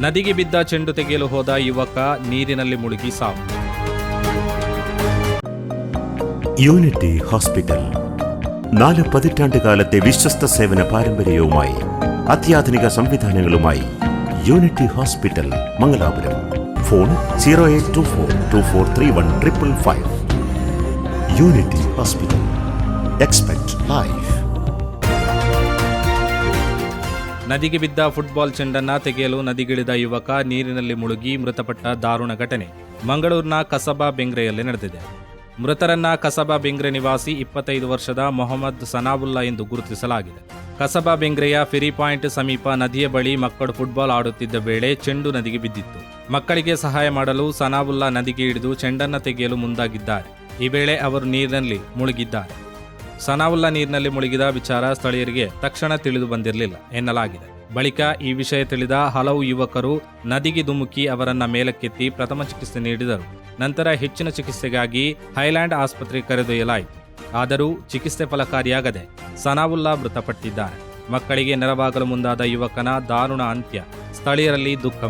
ನದಿಗೆ ಬಿದ್ದ ಚೆಂಡು ತೆಗೆಯಲು ಹೋದ ಯುವಕ ನೀರಿನಲ್ಲಿ ಮುಳುಗಿ ಸಾವು. യൂണിറ്റി ഹോസ്പിറ്റൽ 4 പതിറ്റാണ്ടുകാലത്തെ വിശ്വസ്ത സേവന പാരമ്പര്യവുമായി അത്യാധുനിക സംവിധാനങ്ങളുമായി unity hospital Mangalapuram. Phone 0824243155. Unity hospital. Expect life. ನದಿಗೆ ಬಿದ್ದ ಫುಟ್ಬಾಲ್ ಚೆಂಡನ್ನ ತೆಗೆಯಲು ನದಿಗಿಳಿದ ಯುವಕ ನೀರಿನಲ್ಲಿ ಮುಳುಗಿ ಮೃತಪಟ್ಟ ದಾರುಣ ಘಟನೆ ಮಂಗಳೂರಿನ ಕಸಬಾ ಬೆಂಗ್ರೆಯಲ್ಲಿ ನಡೆದಿದೆ. ಮೃತರನ್ನ ಕಸಬಾ ಬೆಂಗ್ರೆ ನಿವಾಸಿ 25 ವರ್ಷದ ಮೊಹಮ್ಮದ್ ಸನಾವುಲ್ಲಾ ಎಂದು ಗುರುತಿಸಲಾಗಿದೆ. ಕಸಬಾ ಬೆಂಗ್ರೆಯ ಫೆರಿ ಪಾಯಿಂಟ್ ಸಮೀಪ ನದಿಯ ಬಳಿ ಮಕ್ಕಳು ಫುಟ್ಬಾಲ್ ಆಡುತ್ತಿದ್ದ ವೇಳೆ ಚೆಂಡು ನದಿಗೆ ಬಿದ್ದಿತ್ತು. ಮಕ್ಕಳಿಗೆ ಸಹಾಯ ಮಾಡಲು ಸನಾವುಲ್ಲಾ ನದಿಗೆ ಇಳಿದು ಚೆಂಡನ್ನು ತೆಗೆಯಲು ಮುಂದಾಗಿದ್ದಾರೆ. ಈ ವೇಳೆ ಅವರು ನೀರಿನಲ್ಲಿ ಮುಳುಗಿದ್ದಾರೆ. ಸನಾವುಲ್ಲಾ ನೀರಿನಲ್ಲಿ ಮುಳುಗಿದ ವಿಚಾರ ಸ್ಥಳೀಯರಿಗೆ ತಕ್ಷಣ ತಿಳಿದು ಬಂದಿರಲಿಲ್ಲ ಎನ್ನಲಾಗಿದೆ. ಬಳಿಕ ಈ ವಿಷಯ ತಿಳಿದ ಹಲವು ಯುವಕರು ನದಿಗೆ ಧುಮುಕಿ ಅವರನ್ನ ಮೇಲಕ್ಕೆತ್ತಿ ಪ್ರಥಮ ಚಿಕಿತ್ಸೆ ನೀಡಿದರು. ನಂತರ ಹೆಚ್ಚಿನ ಚಿಕಿತ್ಸೆಗಾಗಿ ಹೈಲ್ಯಾಂಡ್ ಆಸ್ಪತ್ರೆಗೆ ಕರೆದೊಯ್ಯಲಾಯಿತು. ಆದರೂ ಚಿಕಿತ್ಸೆ ಫಲಕಾರಿಯಾಗದೆ ಸನಾವುಲ್ಲಾ ಮೃತಪಟ್ಟಿದ್ದಾರೆ. ಮಕ್ಕಳಿಗೆ ನೆರವಾಗಲು ಮುಂದಾದ ಯುವಕನ ದಾರುಣ ಅಂತ್ಯ ಸ್ಥಳೀಯರಲ್ಲಿ ದುಃಖ